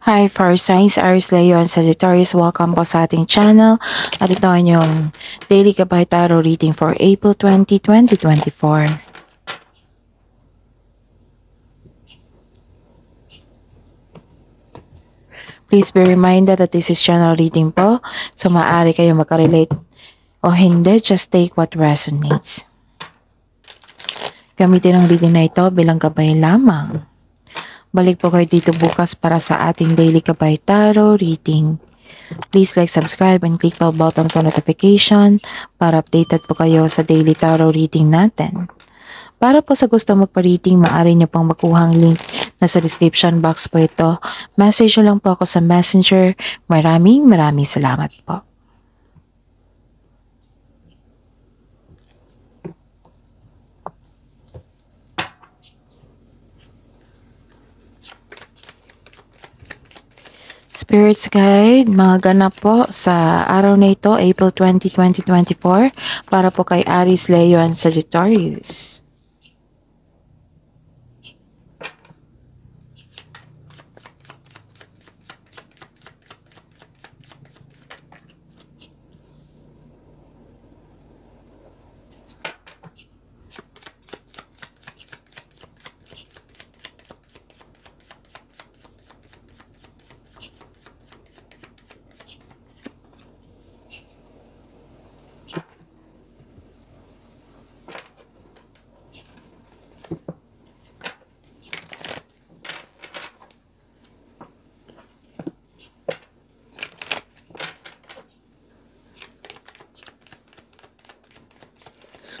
Hi, Fire Signs, Aries, Leo, and Sagittarius. Welcome po sa ating channel. At ito ang inyong Daily Gabay Tarot reading for April 20, 2024. Please be reminded that this is channel reading po. So maaari kayo makarelate o hindi. Just take what resonates. Gamitin ang reading na ito bilang gabay lamang. Balik po kayo dito bukas para sa ating Daily Gabay Tarot reading. Please like, subscribe, and click bell button for notification para updated po kayo sa daily tarot reading natin. Para po sa gusto magpa-reading, maaari nyo pang makuha ang link na sa description box po ito. Message lang po ako sa Messenger. Maraming salamat po. Spirits Guide, mga ganap po sa araw na ito, April 20, 2024, para po kay Aries, Leo, and Sagittarius.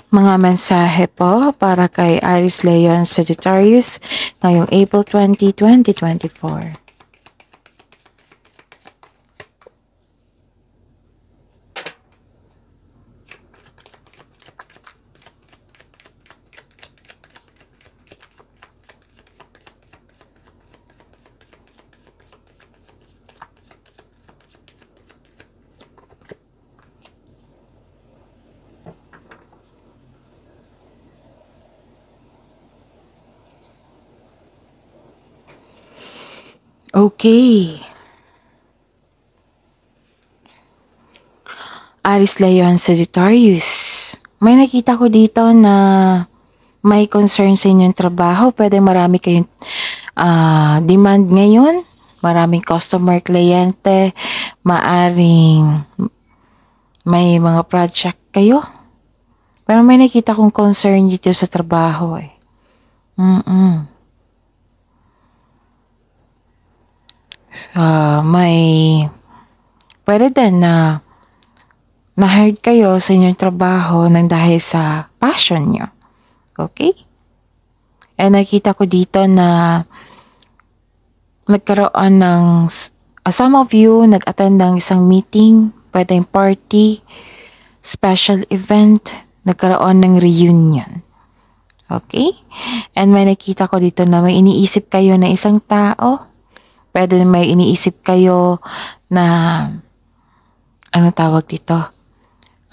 Mga mensahe po para kay Aries, Leo, and Sagittarius ngayong April 20, 2024. Okay. Aries, Leo, and Sagittarius. May nakita ko dito na may concern sa inyong trabaho. Pwede marami kayong demand ngayon. Maraming customer, kliyente. Maaring may mga project kayo. Pero may nakita kong concern dito sa trabaho eh. May pwede din na na-hired kayo sa inyong trabaho nang dahil sa passion nyo. Okay? And nakita ko dito na nagkaroon ng some of you nag-attend ng isang meeting, pwedeng party, special event, nagkaroon ng reunion. Okay? And may nakita ko dito na may iniisip kayo na isang tao. Pwede may iniisip kayo na, ano tawag dito?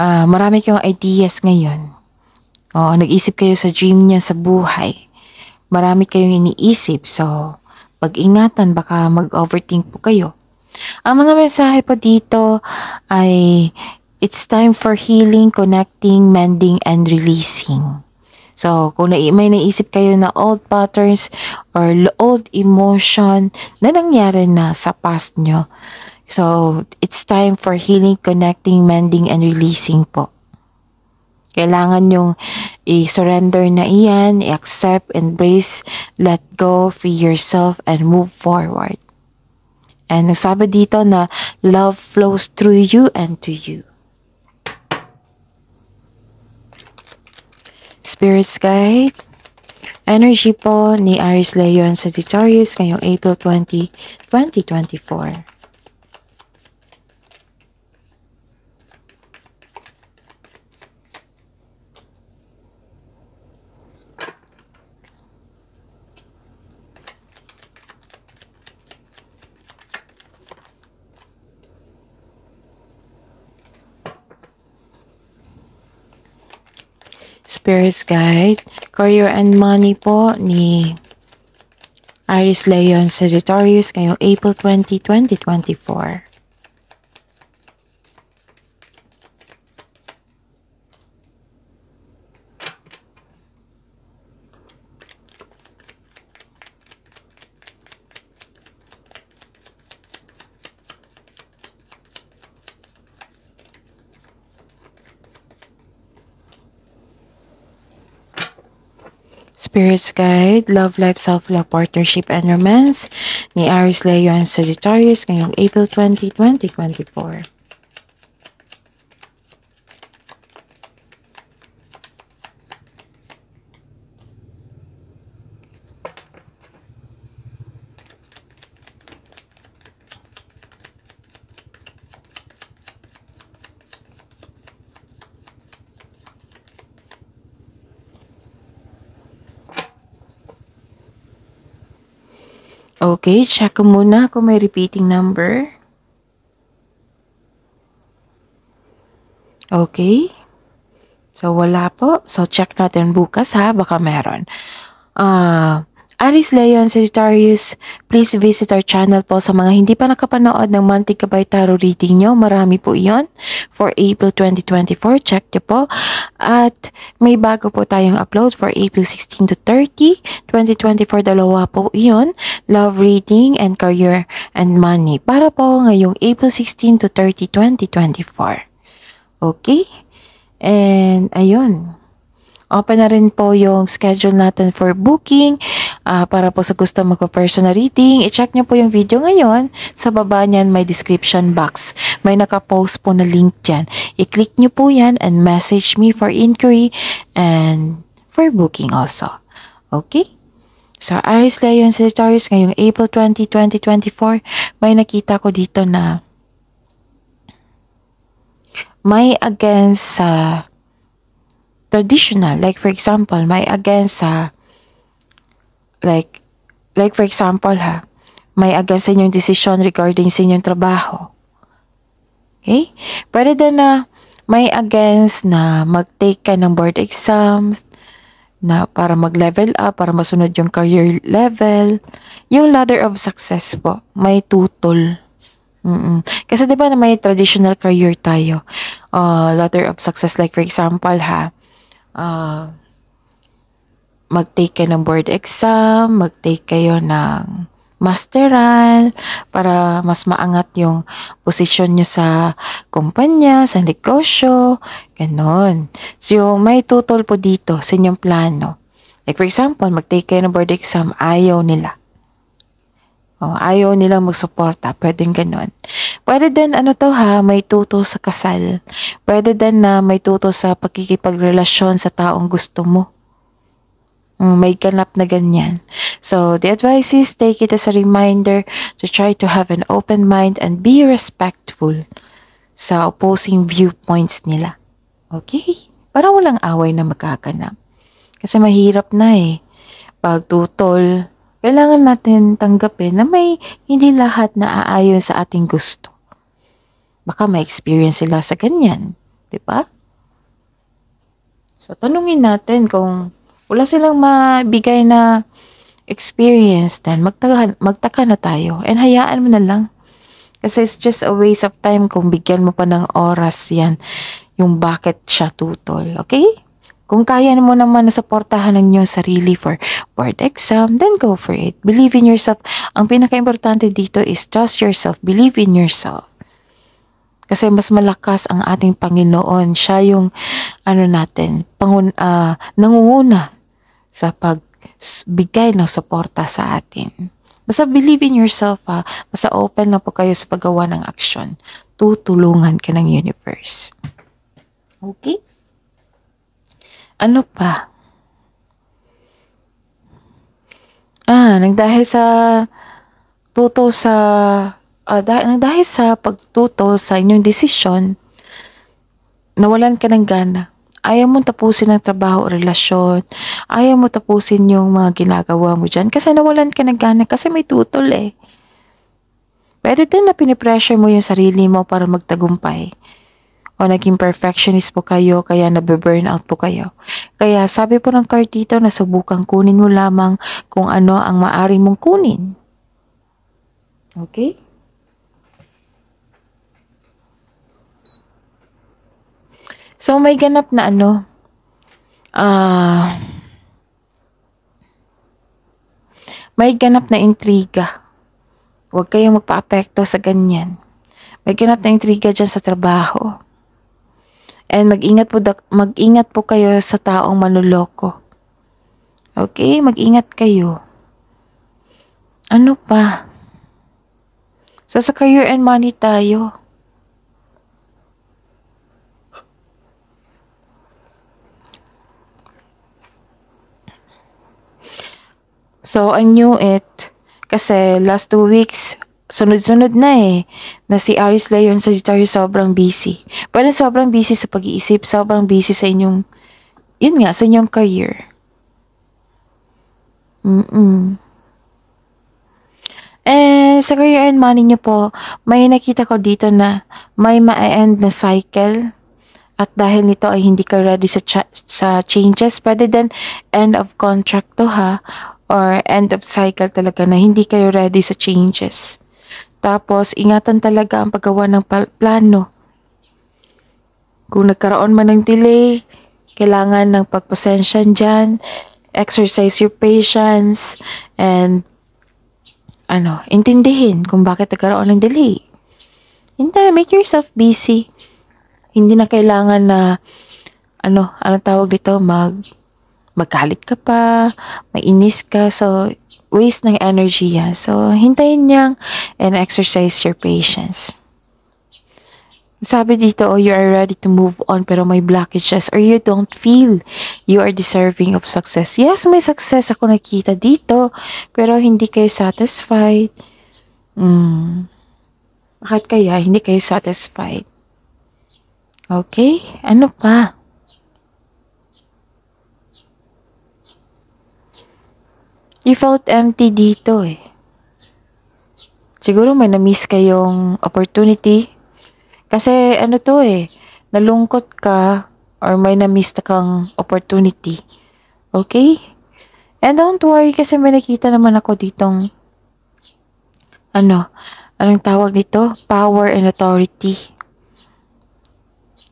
Marami kayong ideas ngayon. Nag-isip kayo sa dream niya sa buhay. Marami kayong iniisip. So, pag-ingatan, baka mag-overthink po kayo. Ang mga mensahe po dito ay, it's time for healing, connecting, mending, and releasing. So, kung may naisip kayo na old patterns or old emotion na nangyari na sa past nyo, so, it's time for healing, connecting, mending, and releasing po. Kailangan yung i-surrender na iyan, i-accept, embrace, let go, free yourself, and move forward. And nagsabi dito na love flows through you and to you. Spirits Guide, energy po ni Aries, Leo, and Sagittarius ngayong April 20, 2024. Spirits Guide, career and money po ni Aries, Leo, and Sagittarius ngayong April 20, 2024. Spirit's Guide, Love Life, Self-Love, Partnership, and Romance ni Aries, Leo, and Sagittarius ngayong April 20, 2024. Okay, check ko muna kung may repeating number. Okay. So, wala po. So, check natin bukas ha. Baka meron. Aries, Leo, and Sagittarius, please visit our channel po sa mga hindi pa nakapanood ng monthly Gabay Tarot reading nyo. Marami po iyon for April 2024. Check nyo po. At may bago po tayong upload for April 16 to 30, 2024. Dalawa po iyon. Love reading and career and money. Para po ngayong April 16 to 30, 2024. Okay? And ayun. Open na rin po yung schedule natin for booking para po sa gusto magpa-personal reading. I-check nyo po yung video ngayon. Sa baba niyan may description box. May nakapost po na link dyan. I-click nyo po yan and message me for inquiry and for booking also. Okay? So, Aries, Leo, and Sagittarius ngayong April 20, 2024, may nakita ko dito na may against sa traditional, like for example, may against sa like for example may against sa inyong decision regarding sa inyong trabaho. Okay? Pwede din na may against na mag-take ka ng board exams na para mag-level up, para masunod yung career level. Yung ladder of success po, may tutol. Kasi diba na may traditional career tayo. Ladder of success, like for example mag-take kayo ng board exam, mag-take kayo ng masteral para mas maangat yung posisyon nyo sa kumpanya, sa negosyo, ganon. So, may tutol po dito sa inyong plano. Like for example, mag-take kayo ng board exam, ayaw nila. Ayaw nilang magsuporta, pwedeng ganon. Pwede din may tutol sa kasal. Pwede din na may tutol sa pagkikipagrelasyon sa taong gusto mo. May ganap na ganyan. So, the advice is take it as a reminder to try to have an open mind and be respectful sa opposing viewpoints nila. Okay? Para walang away na magkaganap. Kasi mahirap na pag tutol, kailangan natin tanggapin na may hindi lahat na aayon sa ating gusto. Baka may experience sila sa ganyan. Diba? So, tanungin natin kung wala silang mabigay na experience, then magtaka na tayo. And hayaan mo na lang. Kasi it's just a waste of time kung bigyan mo pa ng oras yan, yung bakit siya tutol. Okay? Kung kaya mo naman na suportahan ng iyong sarili for board exam, then go for it. Believe in yourself. Ang pinaka-importante dito is trust yourself. Believe in yourself. Kasi mas malakas ang ating Panginoon. Siya yung nangunguna sa pagbigay ng suporta sa atin. Basta believe in yourself Basta open na po kayo sa paggawa ng aksyon. Tutulungan ka ng universe. Okay? Ano pa? Dahil sa pagtuto sa inyong desisyon, nawalan ka ng gana. Ayaw mo tapusin ang trabaho o relasyon. Ayaw mo tapusin yung mga ginagawa mo dyan. Kasi nawalan ka ng gana. Kasi may tutol Pwede din na pinipressure mo yung sarili mo para magtagumpay. o naging perfectionist po kayo kaya nabe-burnout po kayo. Kaya sabi po ng card dito na subukan kunin mo lamang kung ano ang maaari mong kunin. Okay? So may ganap na may ganap na intriga. Huwag kayong magpa-apekto sa ganyan. May ganap na intriga dyan sa trabaho. And mag-ingat po kayo sa taong manloloko. Okay? Mag-ingat kayo. Ano pa? So sa career and money tayo. So I knew it. Kasi last 2 weeks, sunod-sunod na si Aries Leo and Sagittarius sobrang busy. Pero sobrang busy sa pag-iisip, sobrang busy sa inyong, sa inyong career. And sa career and money nyo po, may nakita ko dito na may ma-end na cycle. At dahil nito ay hindi ka ready sa changes, pwede din end of contract to or end of cycle talaga na hindi kayo ready sa changes. Tapos, ingatan talaga ang paggawa ng plano. Kung nagkaroon man ng delay, kailangan ng pagpasensya dyan, exercise your patience, and intindihin kung bakit nagkaroon ng delay. Hindi, make yourself busy. Hindi na kailangan na, anong tawag dito, magalit ka pa, mainis ka, so waste ng energy yan. So, hintayin niyang and exercise your patience. Sabi dito, you are ready to move on pero may blockages or you don't feel you are deserving of success. Yes, may success ako nakita dito pero hindi kayo satisfied. Bakit kaya hindi kayo satisfied? Okay? Ano pa? You felt empty dito Siguro may na-miss kayong opportunity. Kasi nalungkot ka or may na-miss kang opportunity. Okay? And don't worry kasi may nakita naman ako ditong anong tawag dito? Power and authority.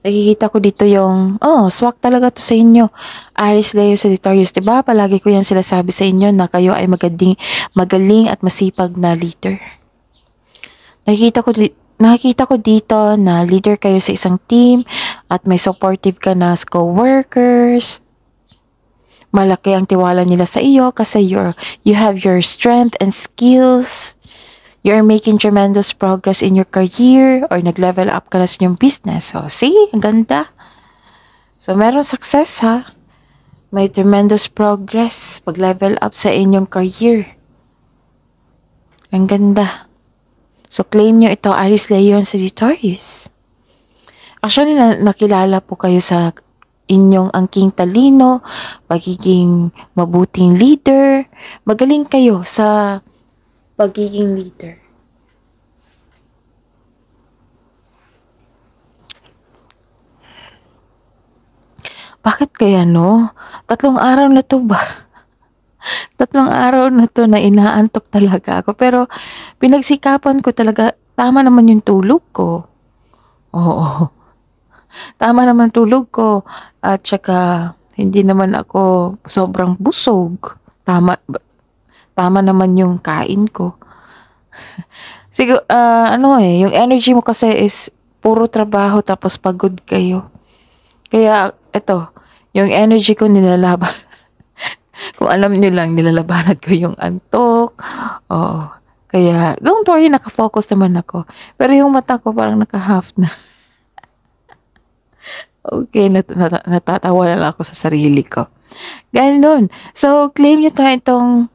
Nakikita ko dito yung, swak talaga to sa inyo. Aries, Leo, Sagittarius, diba? Palagi ko yan sila sabi sa inyo na kayo ay magaling at masipag na leader. Nakikita ko dito na leader kayo sa isang team at may supportive ka na co-workers. Malaki ang tiwala nila sa iyo kasi you have your strength and skills. You're making tremendous progress in your career or nag-level up ka na sa inyong business. So, see? Ang ganda. So, meron success May tremendous progress pag-level up sa inyong career. Ang ganda. So, claim nyo ito, Aries, Leo, and Sagittarius. Actually, nakilala po kayo sa inyong angking talino, pagiging mabuting leader. Magaling kayo sa pagiging leader. Bakit kaya 3 araw na to ba? 3 araw na to na inaantok talaga ako. Pero pinagsikapan ko talaga, tama naman yung tulog ko. Oo. Tama naman tulog ko. At saka, hindi naman ako sobrang busog. Tama naman yung kain ko. Siguro, yung energy mo kasi is puro trabaho tapos pagod kayo. Kaya, yung energy ko nilalaban. Kung alam niyo lang, nilalabanan ko yung antok. Oo. Kaya, don't worry, nakafocus naman ako. Pero yung mata ko parang naka-half na. Okay, natatawa na lang ako sa sarili ko. Ganun. So, claim nyo itong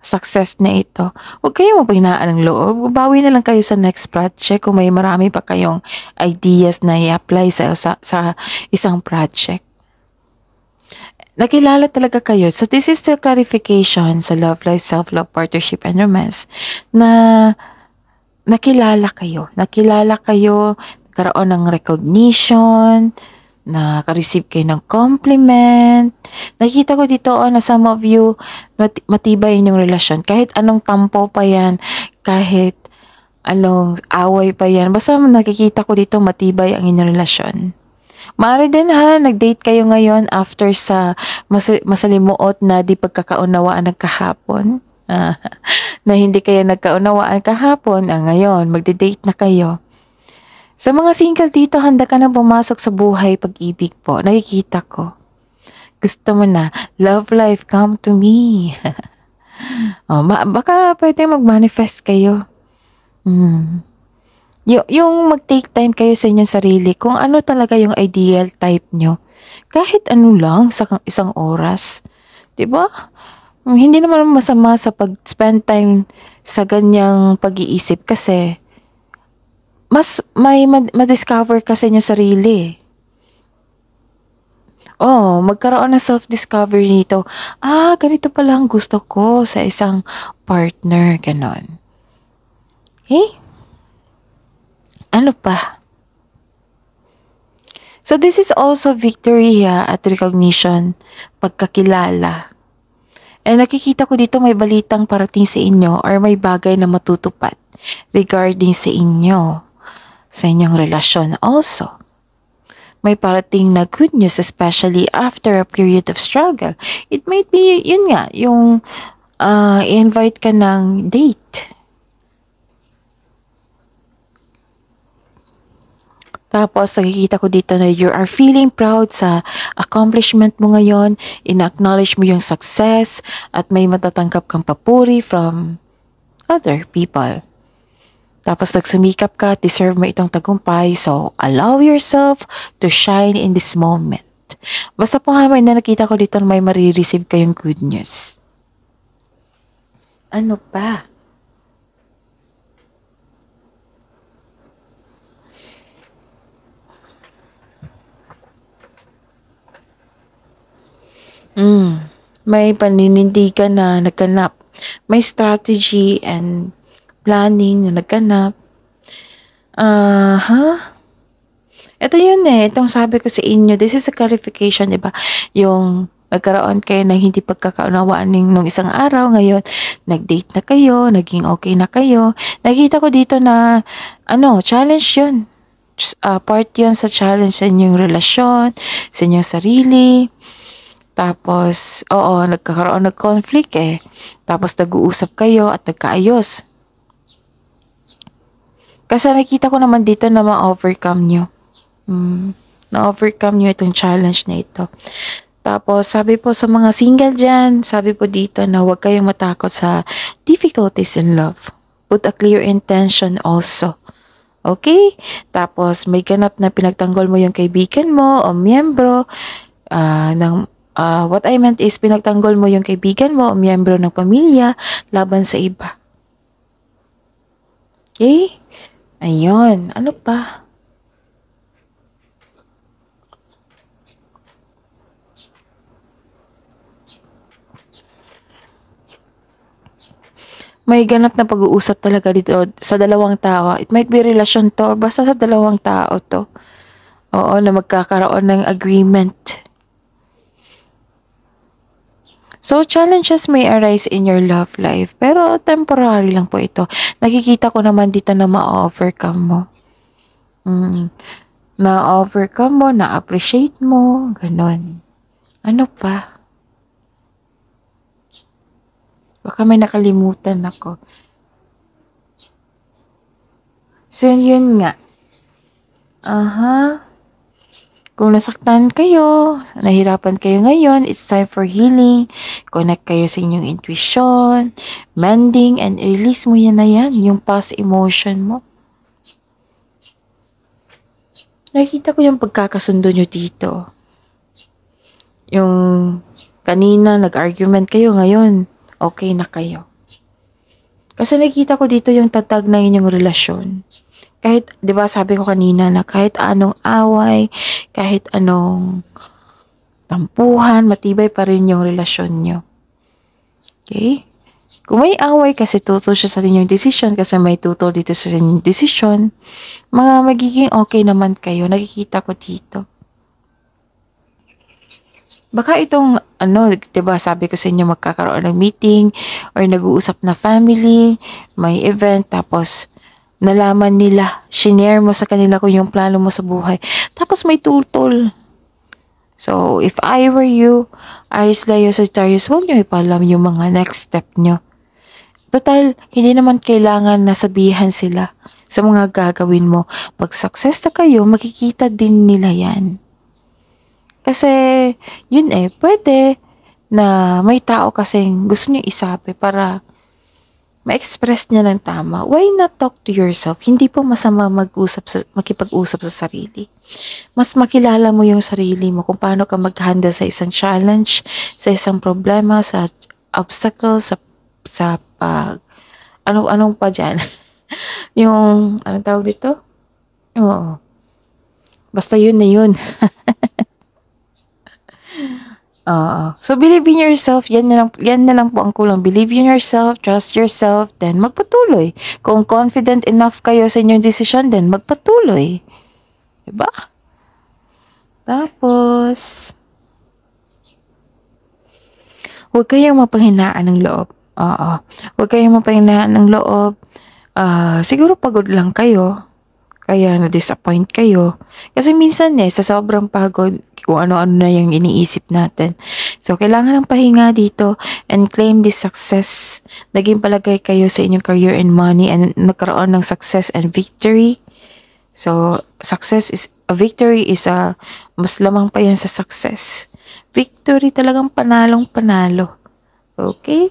success na ito. Huwag kayong mapaghinaan ng loob. Bawi na lang kayo sa next project kung may marami pa kayong ideas na i-apply sa isang project. Nakilala talaga kayo. So, this is the clarification sa love life, self-love, partnership, and romance na nakilala kayo. nagkaroon ng recognition, naka-receive kayo ng compliment. Nakikita ko dito na some of you, matibay yung relasyon. Kahit anong tampo pa yan, kahit anong away pa yan, basta nakikita ko dito matibay ang inyong relasyon. Maaari din ha, nag-date kayo ngayon after sa masalimuot na di pagkakaunawaan ng kahapon. Na hindi kayo nagkaunawaan kahapon, ngayon, magde-date na kayo. Sa mga single dito, handa ka na pumasok sa buhay pag-ibig po. Nakikita ko. Gusto mo na, love life, come to me. Baka pwede mag-manifest kayo. Yung mag-take time kayo sa inyong sarili, kung ano talaga yung ideal type nyo. Kahit ano lang sa isang oras. Diba? Hindi naman masama sa pag-spend time sa ganyang pag-iisip kasi mas may ma-discover ka sa inyong sarili. Magkaroon ng self-discovery nito. Ganito pala ang gusto ko sa isang partner. Ganon. Okay? Ano pa? So this is also victory at recognition, pagkakilala. And nakikita ko dito may balitang parating sa inyo or may bagay na matutupad regarding sa inyo, sa inyong relasyon also. May parating na good news, especially after a period of struggle. It might be, yun nga, yung i-invite ka ng date. Tapos, nakikita ko dito na you are feeling proud sa accomplishment mo ngayon, in-acknowledge mo yung success, at may matatanggap kang papuri from other people. Tapos, nagsumikap ka, deserve mo itong tagumpay, so allow yourself to shine in this moment. Basta po may nakita ko dito na may marireceive kayong good news. Ano pa? May paninindigan na nagkanap. May strategy and planning na nagkanap. Ito yun itong sabi ko sa inyo, this is a clarification, diba? Yung nagkaroon kayo ng hindi pagkakaunawaan nung isang araw, ngayon, nag-date na kayo, naging okay na kayo. Nakita ko dito na, challenge yun. Part yun sa challenge sa inyong relasyon, sa inyong sarili. Tapos, nagkakaroon ng conflict Tapos, nag-uusap kayo at nagkaayos. Kasi nakita ko naman dito na ma-overcome nyo. Na-overcome nyo itong challenge na ito. Tapos, sabi po sa mga single dyan, sabi po dito na huwag kayong matakot sa difficulties in love. Put a clear intention also. Okay? Tapos, may ganap na pinagtanggol mo yung kaibigan mo o miyembro what I meant is pinagtanggol mo yung kaibigan mo o miyembro ng pamilya laban sa iba. Okay? Ayun. Ano pa? May ganap na pag-uusap talaga dito sa dalawang tao. It might be relasyon to, basta sa dalawang tao to. Na magkakaroon ng agreement. So, challenges may arise in your love life, pero temporary lang po ito. Nakikita ko naman dito na ma-overcome mo. Na-overcome mo, na-appreciate mo, ganon. Ano pa? Baka may nakalimutan ako. So, yun nga. Kung nasaktan kayo, nahirapan kayo ngayon, it's time for healing. Connect kayo sa inyong intuition, mending, and release mo yan na yan, yung past emotion mo. Nakita ko yung pagkakasundo nyo dito. Yung kanina nag-argument kayo, ngayon okay na kayo. Kasi nakita ko dito yung tatag na inyong relasyon. Kahit, di ba sabi ko kanina na kahit anong away, kahit anong tampuhan, matibay pa rin yung relasyon nyo. Okay? Kung may away kasi tutol siya sa inyong desisyon kasi may tutol dito sa inyong desisyon, magiging okay naman kayo. Nakikita ko dito. Baka itong, 'di ba sabi ko sa inyo magkakaroon ng meeting or nag-uusap na family, may event, tapos nalaman nila, shinare mo sa kanila kung yung plano mo sa buhay. Tapos may tutol. So, if I were you, Aries, Leo, Sagittarius, huwag nyo ipalam yung mga next step nyo. Total, hindi naman kailangan na sabihan sila sa mga gagawin mo. Pag success na kayo, makikita din nila yan. Kasi, yun pwede na may tao kasing gusto niyo isabi para ma-express niya ng tama. Why not talk to yourself? Hindi po masama makipag-usap sa sarili. Mas makilala mo yung sarili mo kung paano ka mag-handle sa isang challenge, sa isang problema, sa obstacle, sa pag, anong pa dyan. Yung, anong tawag dito? Oo. Basta yun na yun. So, believe in yourself. Yan na lang po ang kulang. Believe in yourself, trust yourself, then magpatuloy. Kung confident enough kayo sa inyong decision, then magpatuloy. Diba? Tapos, huwag kayong mapanghinaan ng loob. Huwag kayong mapanghinaan ng loob. Siguro pagod lang kayo. Kaya na-disappoint kayo. Kasi minsan sa sobrang pagod, kung ano-ano na yung iniisip natin. So, kailangan ng pahinga dito and claim this success. Naging palagay kayo sa inyong career and money and nagkaroon ng success and victory. So, victory is mas lamang pa yan sa success. Victory talagang panalong panalo. Okay?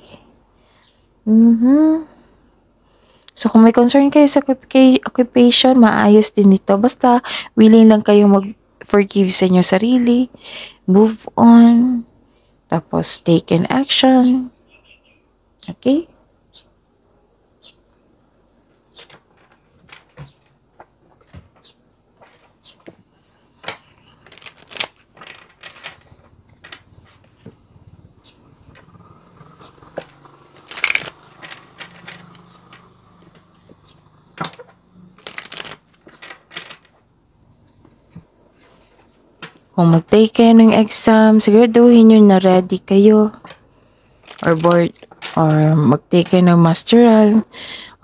So, kung may concern kayo sa occupation, maayos din ito. Basta, willing lang kayong mag-forgive sa inyong sarili, move on, tapos take an action. Okay? Kung mag-take kayo ng exam, siguraduhin nyo na ready kayo. Or board, or mag-take kayo ng masteral.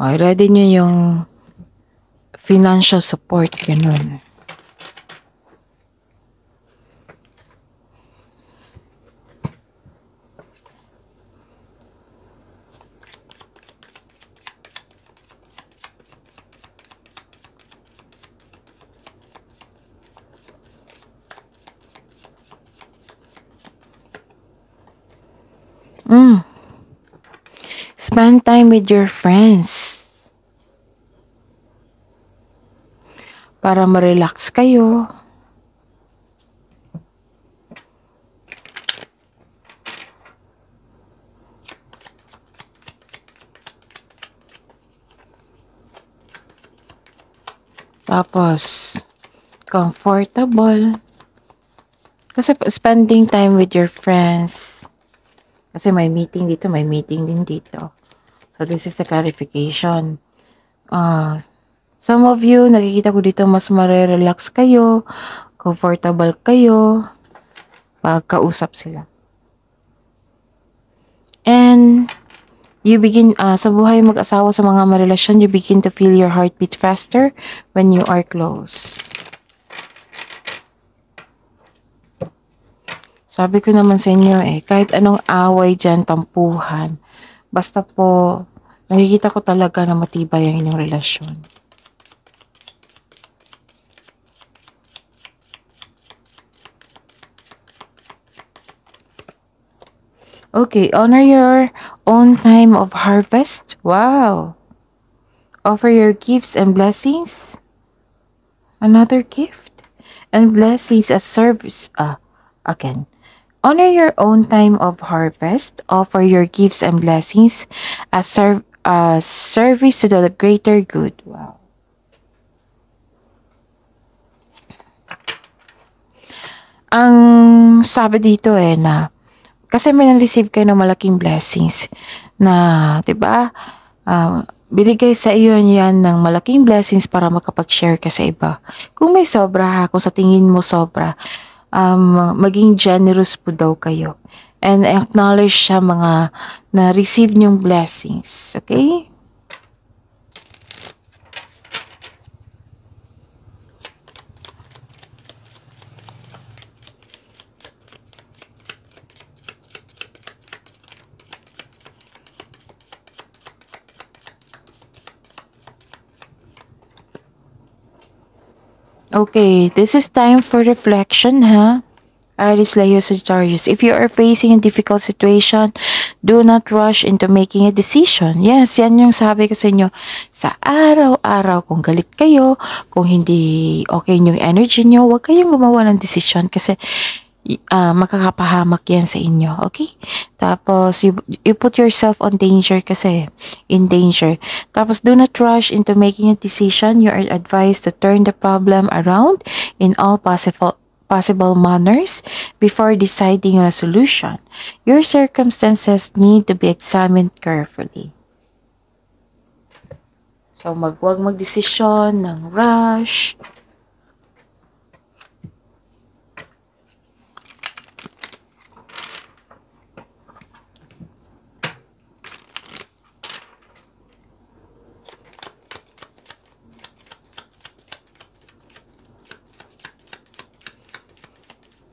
Or ready nyo yung financial support, ganun. Spend time with your friends. Para ma-relax kayo. Tapos, comfortable. Kasi spending time with your friends. Kasi may meeting dito, may meeting din dito. So, this is the clarification. Some of you, nakikita ko dito, mas marerelax kayo, comfortable kayo, pagkausap sila. And, you begin, sa buhay mag-asawa sa mga marelasyon, you begin to feel your heartbeat faster when you are close. Sabi ko naman sa inyo kahit anong away dyan, tampuhan, basta po, nakikita ko talaga na matibay ang inyong relasyon. Okay, honor your own time of harvest. Wow. Offer your gifts and blessings. Another gift and blessings as service. Again. Honor your own time of harvest. Offer your gifts and blessings as service to the greater good. Wow. Ang sabi dito na kasi may na-receive kayo ng malaking blessings. na, 'di ba? Binigay sa iyo yan ng malaking blessings para makapag-share ka sa iba. Kung may sobra ha, kung sa tingin mo sobra, maging generous po daw kayo. And acknowledge siya mga na-receive niyong blessings. Okay? Okay, this is time for reflection, ha? Aries, Leo, Sagittarius. If you are facing a difficult situation, do not rush into making a decision. Yes, yan yung sabi ko sa inyo. Sa araw-araw, kung galit kayo, kung hindi okay yung energy nyo, huwag kayong gumawa ng decision kasi makakapahamak yan sa inyo. Okay? Tapos, you put yourself on danger kasi, in danger. Tapos, do not rush into making a decision. You are advised to turn the problem around in all possible manners before deciding on a solution. Your circumstances need to be examined carefully. So, wag magdesisyon ng rush.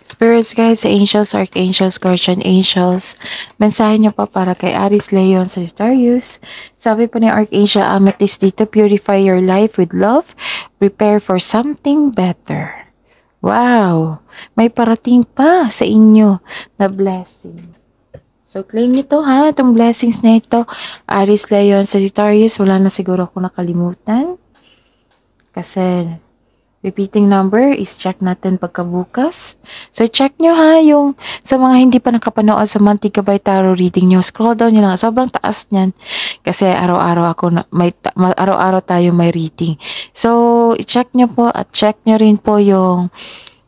Spirits, guys, angels, archangels, guardian angels, mensahe niyo pa para kay Aries, Leo, Sagittarius. Sabi po ni Archangel Amethyst dito, purify your life with love, prepare for something better. Wow! May parating pa sa inyo na blessing. So, claim nito ha, itong blessings na ito. Aries, Leo, Sagittarius, wala na siguro ako nakalimutan. Kasi repeating number is check natin pagkabukas. So, check nyo ha yung sa mga hindi pa nakapanood sa Monthly Gabay Tarot reading nyo. Scroll down nyo lang. Sobrang taas niyan. Kasi araw-araw araw-araw tayo may reading. So, i-check nyo po at check nyo rin po yung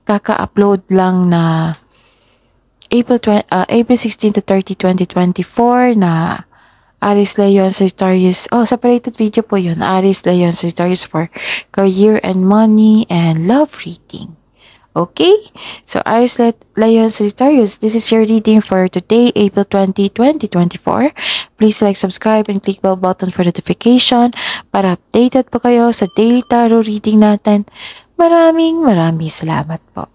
kaka-upload lang na April 16 to 30, 2024 na Aries, Leo, Sagittarius. Oh, separated video po yun. Aries, Leo, Sagittarius for career and money and love reading. Okay? So, Aries, Leo, Sagittarius, this is your reading for today, April 20, 2024. Please like, subscribe, and click bell button for notification para updated po kayo sa daily tarot reading natin. Maraming salamat po.